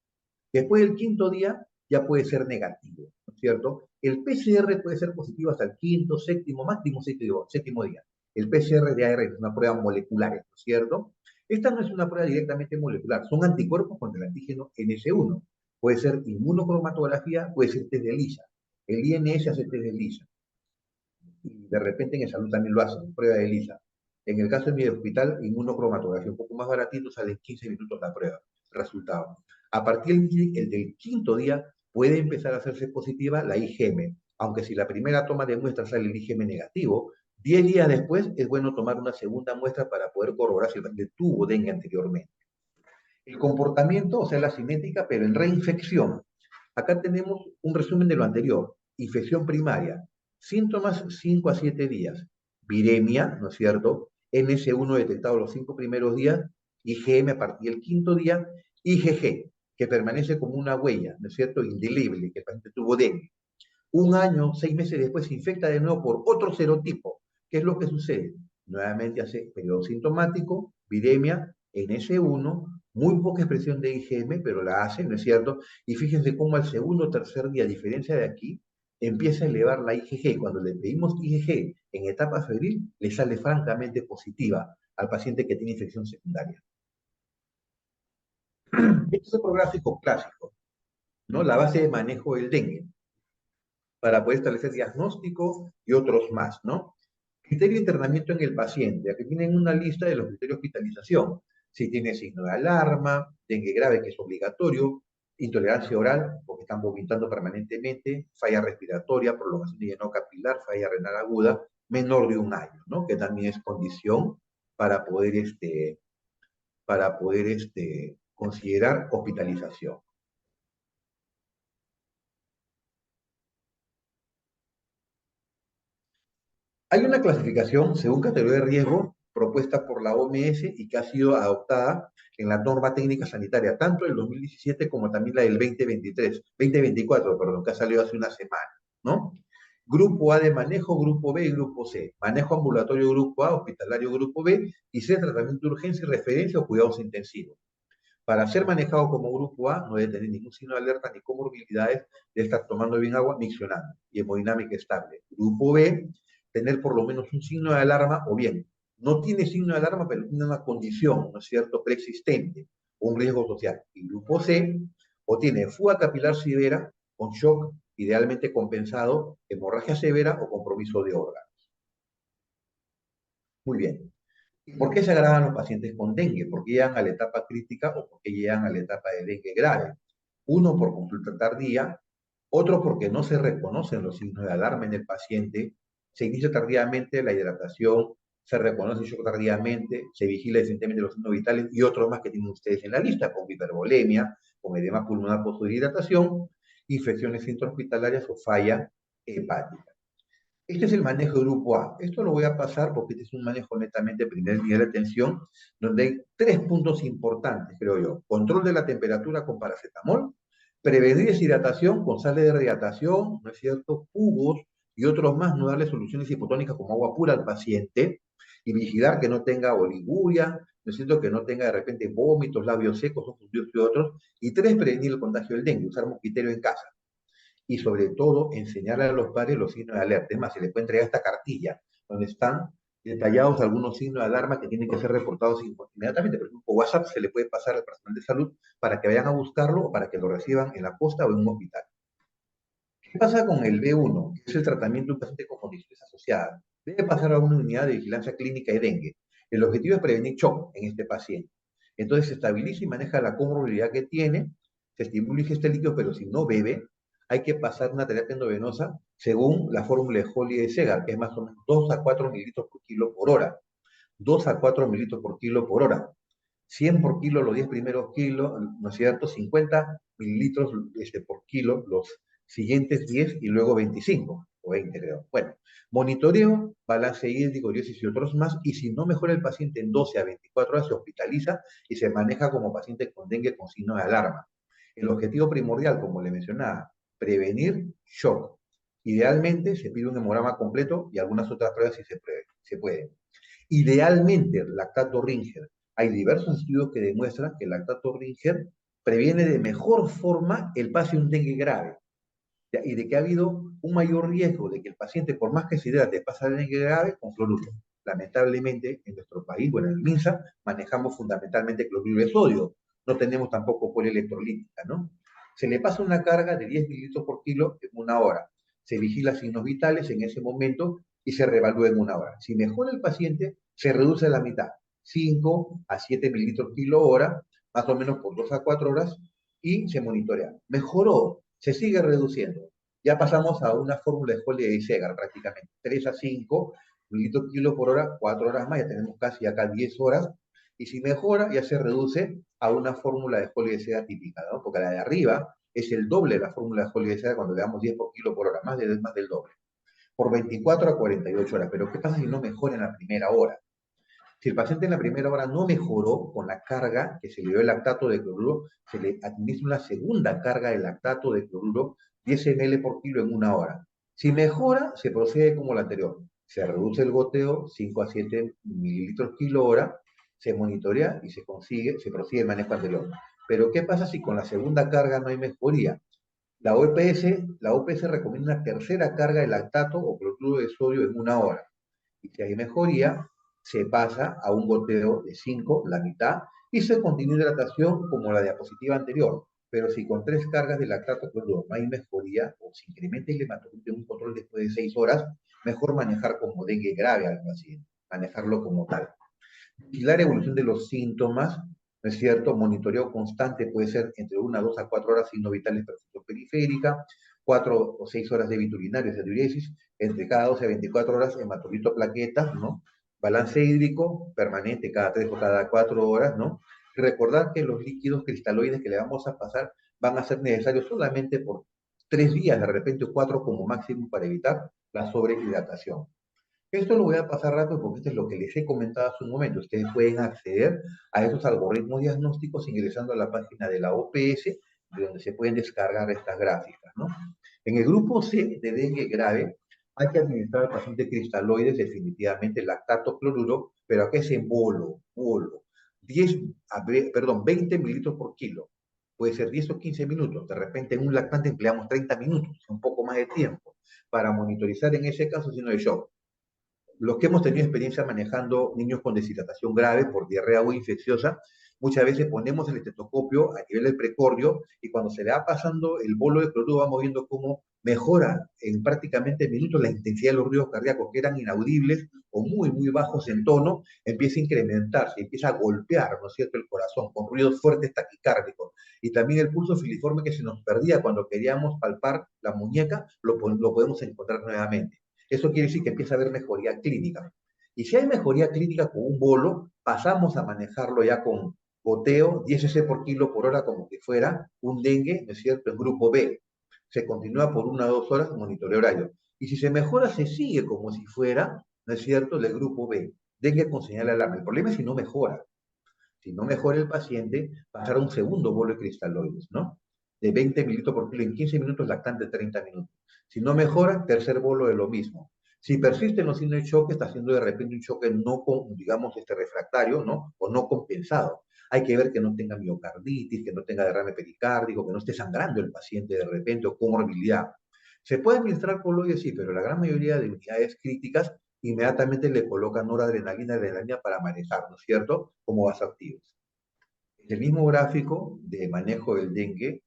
Después del quinto día ya puede ser negativo, ¿no es cierto? El PCR puede ser positivo hasta el quinto, séptimo, máximo séptimo día. El PCR de ARN es una prueba molecular, ¿no es cierto? Esta no es una prueba directamente molecular, son anticuerpos contra el antígeno NS1. Puede ser inmunocromatografía, puede ser test de ELISA. El INS hace test de ELISA. Y de repente en el salud también lo hacen, prueba de ELISA. En el caso de mi hospital, inmunocromatografía, un poco más baratito, sale en 15 minutos la prueba, resultado. A partir del quinto día puede empezar a hacerse positiva la IgM, aunque si la primera toma de muestra sale el IgM negativo, 10 días después es bueno tomar una segunda muestra para poder corroborar si el paciente tuvo dengue anteriormente. El comportamiento, o sea, la cinética, pero en reinfección. Acá tenemos un resumen de lo anterior. Infección primaria, síntomas 5 a 7 días, viremia, ¿no es cierto? NS1 detectado los 5 primeros días, IgM a partir del quinto día, IgG, que permanece como una huella, ¿no es cierto?, indeleble, que el paciente tuvo dengue. Un año, 6 meses después, se infecta de nuevo por otro serotipo. ¿Qué es lo que sucede? Nuevamente hace periodo sintomático, viremia, NS1, muy poca expresión de IgM, pero la hace, ¿no es cierto? Y fíjense cómo al segundo o tercer día, a diferencia de aquí, empieza a elevar la IgG. Cuando le pedimos IgG en etapa febril, le sale francamente positiva al paciente que tiene infección secundaria. Este es otro gráfico clásico, ¿no? La base de manejo del dengue, para poder establecer diagnóstico y otros más, ¿no? Criterio de internamiento en el paciente. Aquí tienen una lista de los criterios de hospitalización. Si tiene signo de alarma, dengue grave, que es obligatorio, intolerancia oral, porque están vomitando permanentemente, falla respiratoria, prolongación de llenado capilar, falla renal aguda, menor de un año, ¿no? Que también es condición para poder, considerar hospitalización. Hay una clasificación según categoría de riesgo propuesta por la OMS y que ha sido adoptada en la norma técnica sanitaria, tanto del 2017 como también la del 2024, perdón, que ha salido hace una semana, ¿no? Grupo A de manejo, grupo B y grupo C. Manejo ambulatorio grupo A, hospitalario grupo B y C, tratamiento de urgencia y referencia o cuidados intensivos. Para ser manejado como grupo A, no debe tener ningún signo de alerta ni comorbilidades, debe estar tomando bien agua, miccionando y hemodinámica estable. Grupo B, tener por lo menos un signo de alarma, o bien, no tiene signo de alarma, pero tiene una condición, ¿no es cierto?, preexistente, un riesgo social. Y grupo C, o tiene fuga capilar severa con shock, idealmente compensado, hemorragia severa o compromiso de órganos. Muy bien. ¿Por qué se agravan los pacientes con dengue? ¿Por qué llegan a la etapa crítica o por qué llegan a la etapa de dengue grave? Uno, por consulta tardía, otro, porque no se reconocen los signos de alarma en el paciente, se inicia tardíamente la hidratación, se reconoce el shock tardíamente, se vigila decentemente los signos vitales y otros más que tienen ustedes en la lista, con hipervolemia, con edema pulmonar por hidratación, infecciones intrahospitalarias o falla hepática. Este es el manejo de grupo A. Esto lo voy a pasar porque este es un manejo netamente primer nivel de atención, donde hay 3 puntos importantes, creo yo. Control de la temperatura con paracetamol, prevenir deshidratación con sales de rehidratación, ¿no es cierto? Jugos y otros más, no darle soluciones hipotónicas como agua pura al paciente y vigilar que no tenga oliguria, ¿no es cierto? Que no tenga de repente vómitos, labios secos, ojos y otros. Y 3, prevenir el contagio del dengue, usar mosquitero en casa y sobre todo enseñarle a los padres los signos de alerta. Es más, se les puede entregar esta cartilla donde están detallados algunos signos de alarma que tienen que ser reportados inmediatamente. Por ejemplo, WhatsApp se le puede pasar al personal de salud para que vayan a buscarlo o para que lo reciban en la posta o en un hospital. ¿Qué pasa con el B1, que es el tratamiento de un paciente con condiciones asociadas? Debe pasar a una unidad de vigilancia clínica de dengue. El objetivo es prevenir shock en este paciente. Entonces se estabiliza y maneja la comorbilidad que tiene, se estimula y este líquido, pero si no bebe, hay que pasar una terapia endovenosa según la fórmula de Holly de Segar, que es más o menos 2 a 4 mililitros por kilo por hora. 2 a 4 mililitros por kilo por hora. 100 por kilo los 10 primeros kilos, ¿no es cierto? 50 mililitros por kilo los siguientes 10 y luego 25 o 20 creo. Bueno, monitoreo, balance hídrico, diuresis y otros más, y si no mejora el paciente en 12 a 24 horas se hospitaliza y se maneja como paciente con dengue con signo de alarma. El objetivo primordial, como le mencionaba, prevenir shock. Idealmente se pide un hemograma completo y algunas otras pruebas si se puede. Idealmente, el lactato Ringer. Hay diversos estudios que demuestran que el lactato Ringer previene de mejor forma el pase de un dengue grave y de que ha habido un mayor riesgo de que el paciente, por más que se hidrate, pase el dengue grave con cloruro. Lamentablemente, en nuestro país, bueno, en el MINSA, manejamos fundamentalmente cloruro de sodio. No tenemos tampoco polielectrolítica, ¿no? Se le pasa una carga de 10 mililitros por kilo en una hora. Se vigila signos vitales en ese momento y se reevalúa en una hora. Si mejora el paciente, se reduce a la mitad, 5 a 7 mililitros kilo hora, más o menos por 2 a 4 horas, y se monitorea. Mejoró, se sigue reduciendo. Ya pasamos a una fórmula de Holliday y Segar prácticamente, 3 a 5 mililitros kilo por hora, 4 horas más, ya tenemos casi acá 10 horas, y si mejora, ya se reduce a una fórmula de Holliday y Segar típica, ¿no? Porque la de arriba es el doble de la fórmula de Holliday y Segar cuando le damos 10 por kilo por hora, más del doble, por 24 a 48 horas. Pero ¿qué pasa si no mejora en la primera hora? Si el paciente en la primera hora no mejoró con la carga que se le dio el lactato de cloruro, se le administra una segunda carga de lactato de cloruro, 10 ml por kilo en una hora. Si mejora, se procede como la anterior. Se reduce el goteo 5 a 7 mililitros kilo hora, se monitorea y se prosigue el manejo anterior. Pero ¿qué pasa si con la segunda carga no hay mejoría? La OPS recomienda una tercera carga de lactato o cloruro de sodio en una hora. Y si hay mejoría, se pasa a un goteo de 5, la mitad, y se continúa hidratación como la diapositiva anterior. Pero si con 3 cargas de lactato cloruro no hay mejoría o se incrementa el hematocrito en un control después de 6 horas, mejor manejar como dengue grave al paciente, manejarlo como tal. Vigilar evolución de los síntomas, ¿no es cierto? Monitoreo constante puede ser entre 1 a 2 a 4 horas signo vitales perfusión periférica, 4 o 6 horas de biturinario, de diuresis, entre cada 12 a 24 horas hematolito plaquetas, ¿no? Balance hídrico permanente cada 3 o cada 4 horas, ¿no? Y recordar que los líquidos cristaloides que le vamos a pasar van a ser necesarios solamente por 3 días, de repente 4 como máximo para evitar la sobrehidratación. Esto lo voy a pasar rápido porque esto es lo que les he comentado hace un momento. Ustedes pueden acceder a esos algoritmos diagnósticos ingresando a la página de la OPS, de donde se pueden descargar estas gráficas, ¿no? En el grupo C de dengue grave, hay que administrar al paciente cristaloides, definitivamente lactato cloruro, pero acá es en bolo. 10, perdón, 20 mililitros por kilo. Puede ser 10 o 15 minutos. De repente en un lactante empleamos 30 minutos, un poco más de tiempo, para monitorizar en ese caso signo de shock. Los que hemos tenido experiencia manejando niños con deshidratación grave por diarrea o infecciosa, muchas veces ponemos el estetoscopio a nivel del precordio y cuando se le va pasando el bolo de cloruro vamos viendo cómo mejora en prácticamente minutos la intensidad de los ruidos cardíacos que eran inaudibles o muy, muy bajos en tono, empieza a incrementarse, empieza a golpear, ¿no es cierto?, el corazón con ruidos fuertes taquicárdicos. Y también el pulso filiforme que se nos perdía cuando queríamos palpar la muñeca, lo podemos encontrar nuevamente. Eso quiere decir que empieza a haber mejoría clínica. Y si hay mejoría clínica con un bolo, pasamos a manejarlo ya con goteo, 10 cc por kilo por hora, como que fuera un dengue, ¿no es cierto?, en grupo B. Se continúa por 1 o 2 horas, monitoreo horario. Y si se mejora, se sigue como si fuera, ¿no es cierto?, del grupo B. Dengue con señal de alarma. El problema es si no mejora. Si no mejora el paciente, pasar a un segundo bolo de cristaloides, ¿no? De 20 mililitros por kilo en 15 minutos, lactante 30 minutos. Si no mejora, tercer bolo de lo mismo. Si persisten los signos de choque, está haciendo de repente un choque no, digamos, refractario, ¿no? O no compensado. Hay que ver que no tenga miocarditis, que no tenga derrame pericárdico, que no esté sangrando el paciente de repente o comorbilidad. Se puede administrar coloides, sí, pero la gran mayoría de unidades críticas inmediatamente le colocan noradrenalina, adrenalina para manejar, ¿no es cierto?, como vasoactivos. El mismo gráfico de manejo del dengue,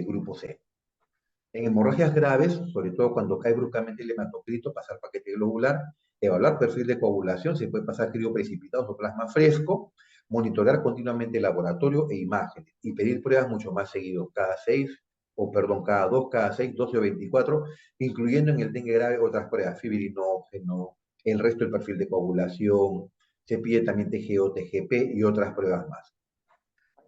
grupo C. En hemorragias graves, sobre todo cuando cae bruscamente el hematocrito, pasar paquete globular, evaluar perfil de coagulación, se puede pasar crioprecipitados o plasma fresco, monitorear continuamente el laboratorio e imágenes y pedir pruebas mucho más seguido, cada 2, cada 6, 12 o 24, incluyendo en el dengue grave otras pruebas, fibrinógeno, el resto del perfil de coagulación, se pide también TGO, TGP y otras pruebas más.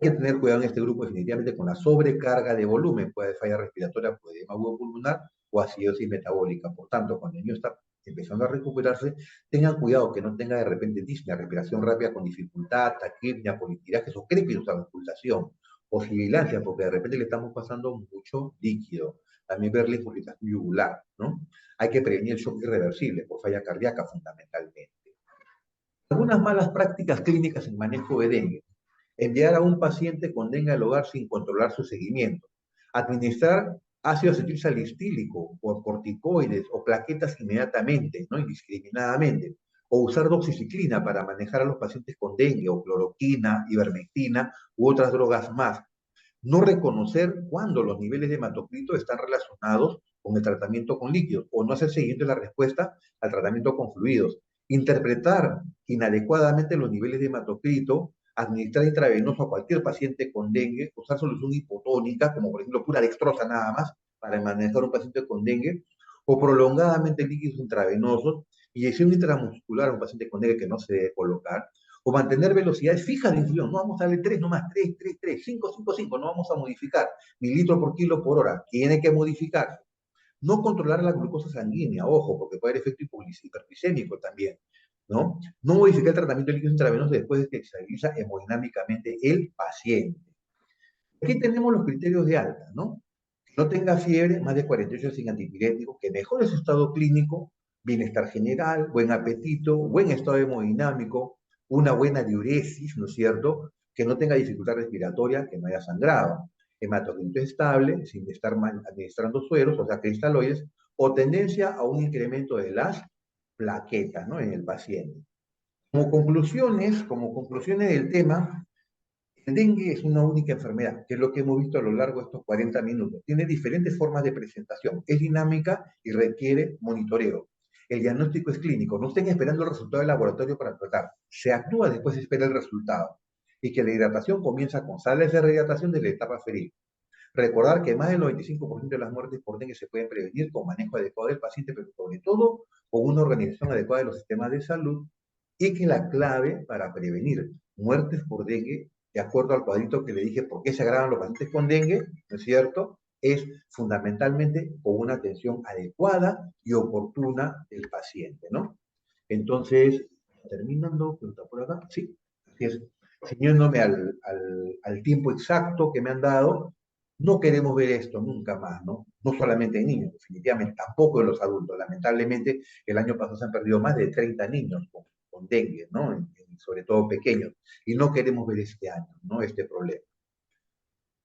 Hay que tener cuidado en este grupo definitivamente con la sobrecarga de volumen, puede haber falla respiratoria, puede edema pulmonar o acidosis metabólica. Por tanto, cuando el niño está empezando a recuperarse, tengan cuidado que no tenga de repente disnea, respiración rápida con dificultad, taquipnea, politirajes o crépitos a la ocultación, o sibilancia, porque de repente le estamos pasando mucho líquido. También ver la infiltración yugular, ¿no? Hay que prevenir el shock irreversible por falla cardíaca fundamentalmente. Algunas malas prácticas clínicas en manejo de dengue. Enviar a un paciente con dengue al hogar sin controlar su seguimiento. Administrar ácido acetilsalicílico o corticoides o plaquetas inmediatamente, ¿no?, indiscriminadamente. O usar doxiciclina para manejar a los pacientes con dengue o cloroquina, ivermectina u otras drogas más. No reconocer cuándo los niveles de hematocrito están relacionados con el tratamiento con líquidos o no hacer seguimiento de la respuesta al tratamiento con fluidos. Interpretar inadecuadamente los niveles de hematocrito, administrar intravenoso a cualquier paciente con dengue, usar solución hipotónica, como por ejemplo pura dextrosa nada más, para manejar a un paciente con dengue, o prolongadamente líquidos intravenosos, inyección intramuscular a un paciente con dengue que no se debe colocar, o mantener velocidades fijas de infusión. No vamos a darle 3 nomás, 3, 3, 3, 5, 5, 5, no vamos a modificar. Mililitro por kilo por hora, tiene que modificarse. No controlar la glucosa sanguínea, ojo, porque puede haber efecto hiperglicémico también. ¿no? No modificar el tratamiento de líquidos intravenosos después de que se estabiliza hemodinámicamente el paciente. Aquí tenemos los criterios de alta, ¿no? Que no tenga fiebre, más de 48 horas sin antipirético, que mejore su estado clínico, bienestar general, buen apetito, buen estado hemodinámico, una buena diuresis, ¿no es cierto? Que no tenga dificultad respiratoria, que no haya sangrado, hematocrito estable, sin estar administrando sueros, o sea, cristaloides, o tendencia a un incremento de las plaquetas, ¿no? En el paciente. Como conclusiones del tema, el dengue es una única enfermedad, que es lo que hemos visto a lo largo de estos 40 minutos. Tiene diferentes formas de presentación, es dinámica y requiere monitoreo. El diagnóstico es clínico, no estén esperando el resultado del laboratorio para tratar. Se actúa, después se espera el resultado. Y que la hidratación comienza con sales de rehidratación de la etapa febril. Recordar que más del 95% de las muertes por dengue se pueden prevenir con manejo adecuado del paciente, pero sobre todo con una organización adecuada de los sistemas de salud, y que la clave para prevenir muertes por dengue, de acuerdo al cuadrito que le dije, por qué se agravan los pacientes con dengue, ¿no es cierto? Es fundamentalmente con una atención adecuada y oportuna del paciente, ¿no? Entonces, terminando, pregunta por acá, sí, así es. Ciñéndome al tiempo exacto que me han dado, no queremos ver esto nunca más, ¿no? No solamente en niños, definitivamente, tampoco en los adultos. Lamentablemente, el año pasado se han perdido más de 30 niños con dengue, ¿no? Sobre todo pequeños. Y no queremos ver este año, ¿no? Este problema.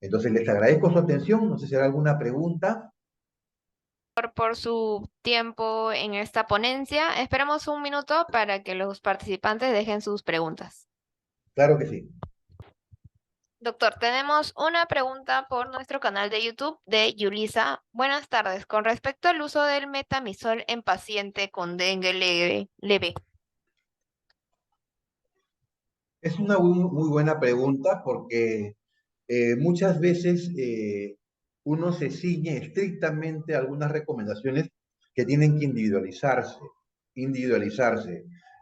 Entonces, les agradezco su atención. No sé si hay alguna pregunta. Por su tiempo en esta ponencia. Esperamos un minuto para que los participantes dejen sus preguntas. Claro que sí. Doctor, tenemos una pregunta por nuestro canal de YouTube de Yulisa. Buenas tardes. Con respecto al uso del metamisol en paciente con dengue leve. Es una muy buena pregunta porque muchas veces uno se ciñe estrictamente a algunas recomendaciones que tienen que individualizarse.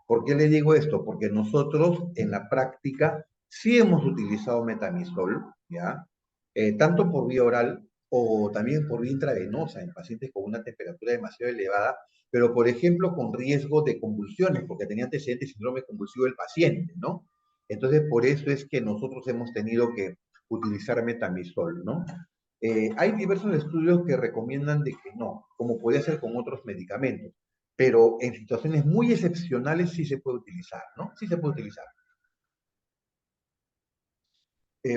¿Por qué le digo esto? Porque nosotros en la práctica sí hemos utilizado metamisol, ¿ya? Tanto por vía oral o también por vía intravenosa en pacientes con una temperatura demasiado elevada, pero por ejemplo con riesgo de convulsiones, porque tenía antecedentes de síndrome convulsivo del paciente, ¿no? Entonces, por eso es que nosotros hemos tenido que utilizar metamisol, ¿no? Hay diversos estudios que recomiendan de que no, como puede ser con otros medicamentos, pero en situaciones muy excepcionales sí se puede utilizar, ¿no? Sí se puede utilizar.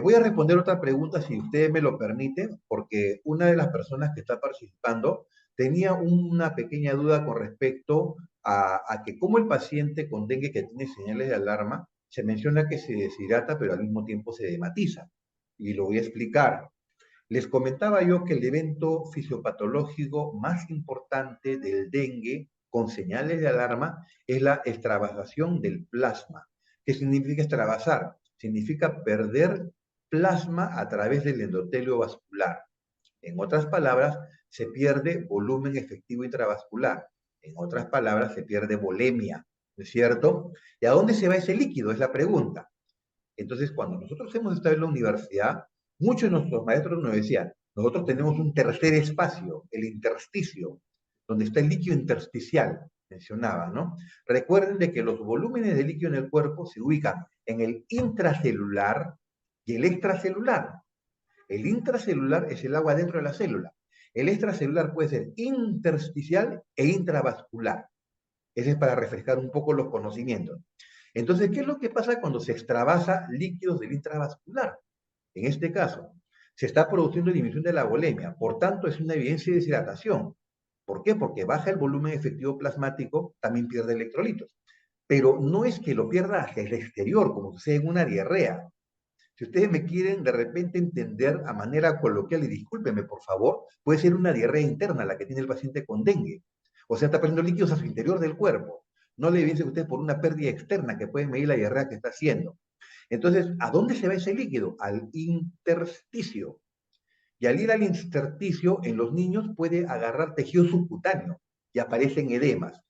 Voy a responder otra pregunta, si usted me lo permite, porque una de las personas que está participando tenía una pequeña duda con respecto a que como el paciente con dengue que tiene señales de alarma, se menciona que se deshidrata, pero al mismo tiempo se dematiza. Y lo voy a explicar. Les comentaba yo que el evento fisiopatológico más importante del dengue con señales de alarma es la extravasación del plasma. ¿Qué significa extravasar? Significa perder plasma a través del endotelio vascular. En otras palabras, se pierde volumen efectivo intravascular. En otras palabras, se pierde volemia, ¿no es cierto? ¿Y a dónde se va ese líquido? Es la pregunta. Entonces, cuando nosotros hemos estado en la universidad, muchos de nuestros maestros nos decían, nosotros tenemos un tercer espacio, el intersticio, donde está el líquido intersticial, mencionaba, ¿no? Recuerden de que los volúmenes de líquido en el cuerpo se ubican en el intracelular y el extracelular. El intracelular es el agua dentro de la célula. El extracelular puede ser intersticial e intravascular. Ese es para refrescar un poco los conocimientos. Entonces, ¿qué es lo que pasa cuando se extravasa líquidos del intravascular? En este caso, se está produciendo disminución de la volemia, por tanto, es una evidencia de deshidratación. ¿Por qué? Porque baja el volumen efectivo plasmático, también pierde electrolitos. Pero no es que lo pierda hacia el exterior, como sucede en una diarrea. Si ustedes me quieren de repente entender a manera coloquial, y discúlpeme por favor, puede ser una diarrea interna la que tiene el paciente con dengue. O sea, está perdiendo líquidos a su interior del cuerpo. No le evidencia usted por una pérdida externa que puede medir la diarrea que está haciendo. Entonces, ¿a dónde se va ese líquido? Al intersticio. Y al ir al intersticio, en los niños puede agarrar tejido subcutáneo y aparecen edemas.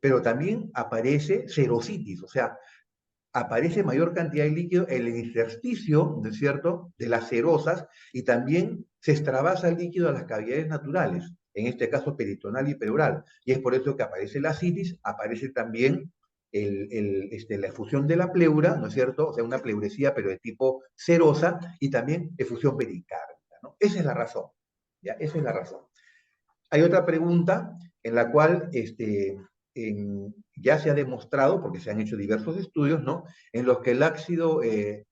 Pero también aparece serositis, o sea, aparece mayor cantidad de líquido en el intersticio, ¿no es cierto?, de las serosas, y también se extravasa el líquido a las cavidades naturales, en este caso peritonal y pleural. Y es por eso que aparece la citis, aparece también la efusión de la pleura, ¿no es cierto? O sea, una pleuresía, pero de tipo serosa, y también efusión pericárdica, ¿no? Esa es la razón, ¿ya? Esa es la razón. Hay otra pregunta en la cual ya se ha demostrado, porque se han hecho diversos estudios, ¿no? En los que el ácido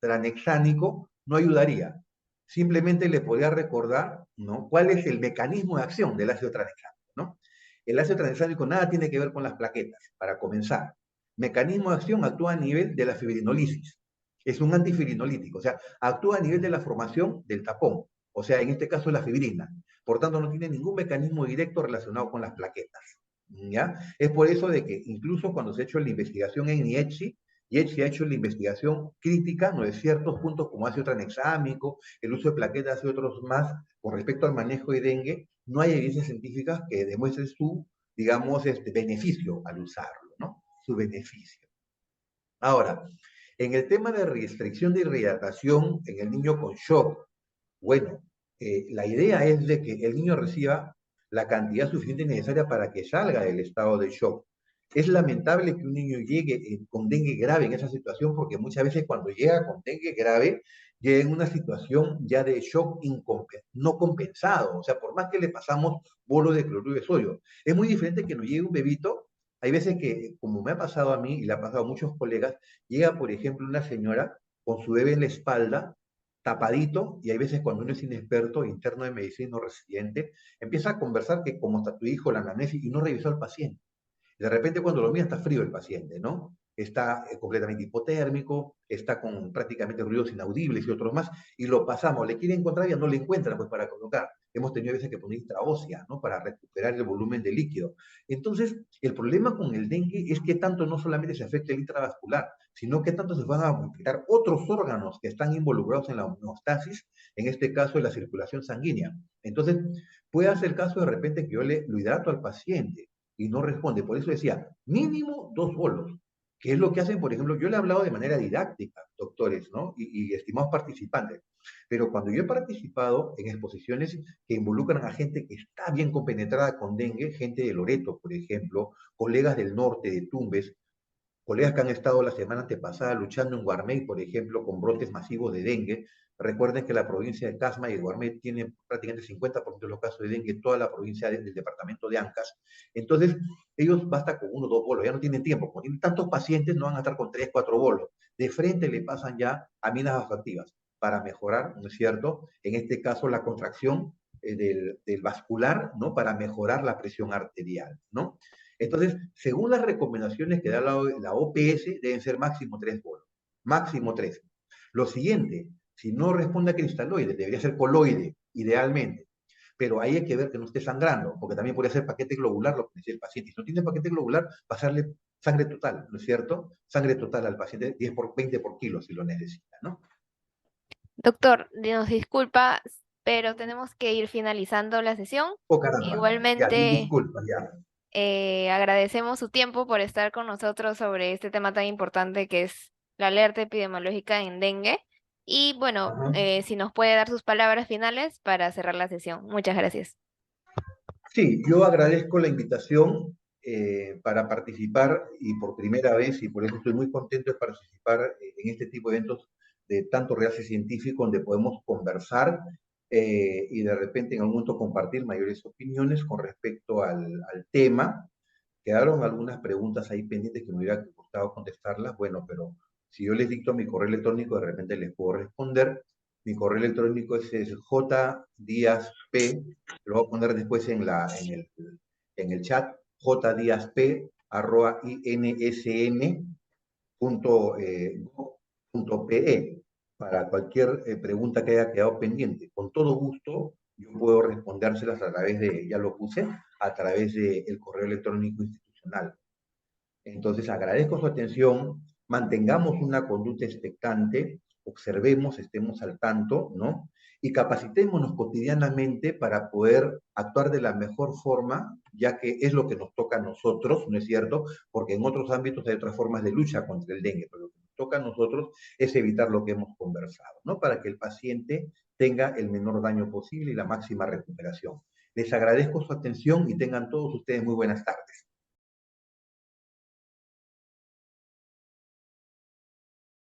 tranexánico no ayudaría. Simplemente le podría recordar, ¿no? ¿Cuál es el mecanismo de acción del ácido tranexánico, ¿no? El ácido tranexánico nada tiene que ver con las plaquetas, para comenzar. Mecanismo de acción actúa a nivel de la fibrinolisis. Es un antifibrinolítico, o sea, actúa a nivel de la formación del tapón, o sea, en este caso la fibrina. Por tanto, no tiene ningún mecanismo directo relacionado con las plaquetas. ¿Ya? Es por eso de que incluso cuando se ha hecho la investigación en IETSI, IETSI ha hecho la investigación crítica, ¿no?, de ciertos puntos como ácido tranexámico, el uso de plaquetas y otros más con respecto al manejo de dengue, no hay evidencias científicas que demuestren su, digamos, beneficio al usarlo, ¿no? Su beneficio. Ahora, en el tema de restricción de hidratación en el niño con shock, bueno, la idea es de que el niño reciba la cantidad suficiente y necesaria para que salga del estado de shock. Es lamentable que un niño llegue con dengue grave en esa situación, porque muchas veces cuando llega con dengue grave, llega en una situación ya de shock no compensado. O sea, por más que le pasamos bolo de cloruro de sodio, es muy diferente que nos llegue un bebito. Hay veces que, como me ha pasado a mí y le ha pasado a muchos colegas, llega, por ejemplo, una señora con su bebé en la espalda, tapadito, y hay veces cuando uno es inexperto, interno de medicina o residente, empieza a conversar que cómo está tu hijo, la anamnesis, y no revisó al paciente. De repente cuando lo mira está frío el paciente, ¿no? Está completamente hipotérmico, está con prácticamente ruidos inaudibles y otros más, y lo pasamos, le quiere encontrar y ya no le encuentra pues para colocar. Hemos tenido a veces que poner intraósea, ¿no? Para recuperar el volumen de líquido. Entonces, el problema con el dengue es que tanto no solamente se afecta el intravascular, sino que tanto se van a afectar otros órganos que están involucrados en la homeostasis, en este caso en la circulación sanguínea. Entonces, puede hacer el caso de repente que yo lo hidrato al paciente, y no responde. Por eso decía, mínimo 2 bolos, que es lo que hacen, por ejemplo, yo le he hablado de manera didáctica, doctores, ¿no? Y estimados participantes, pero cuando yo he participado en exposiciones que involucran a gente que está bien compenetrada con dengue, gente de Loreto, por ejemplo, colegas del norte, de Tumbes, colegas que han estado la semana antepasada luchando en Guarmey, por ejemplo, con brotes masivos de dengue. Recuerden que la provincia de Casma y Guarmey tiene prácticamente el 50% de los casos de dengue, toda la provincia del departamento de Ancas. Entonces, ellos basta con 1 o 2 bolos, ya no tienen tiempo. Como tienen tantos pacientes, no van a estar con 3 o 4 bolos. De frente le pasan ya aminas vasoactivas para mejorar, ¿no es cierto? En este caso, la contracción del vascular, ¿no? Para mejorar la presión arterial, ¿no? Entonces, según las recomendaciones que da la OPS, deben ser máximo 3 bolos. Máximo 3. Lo siguiente, si no responde a cristaloide, debería ser coloide, idealmente. Pero ahí hay que ver que no esté sangrando, porque también puede ser paquete globular lo que necesita el paciente. Si no tiene paquete globular, pasarle sangre total, ¿no es cierto? Sangre total al paciente, 20 por kilo si lo necesita, ¿no? Doctor, nos disculpa, pero tenemos que ir finalizando la sesión. Oh, caramba. Ya, Igualmente, disculpa, ya. agradecemos su tiempo por estar con nosotros sobre este tema tan importante que es la alerta epidemiológica en dengue. Y bueno, Ajá. si nos puede dar sus palabras finales para cerrar la sesión. Muchas gracias. Sí, yo agradezco la invitación para participar y por primera vez, y por eso estoy muy contento de participar en este tipo de eventos de tanto realce científico, donde podemos conversar y de repente en algún momento compartir mayores opiniones con respecto al tema. Quedaron algunas preguntas ahí pendientes que me hubiera gustado contestarlas, bueno, pero si yo les dicto mi correo electrónico, de repente les puedo responder. Mi correo electrónico es jdiasp, lo voy a poner después en el chat, jdiasp, arroba insn.pe, para cualquier pregunta que haya quedado pendiente. Con todo gusto, yo puedo respondérselas a través de, ya lo puse, a través del correo electrónico institucional. Entonces, agradezco su atención, mantengamos una conducta expectante, observemos, estemos al tanto, ¿no? Y capacitémonos cotidianamente para poder actuar de la mejor forma, ya que es lo que nos toca a nosotros, ¿no es cierto? Porque en otros ámbitos hay otras formas de lucha contra el dengue, pero lo que nos toca a nosotros es evitar lo que hemos conversado, ¿no? Para que el paciente tenga el menor daño posible y la máxima recuperación. Les agradezco su atención y tengan todos ustedes muy buenas tardes.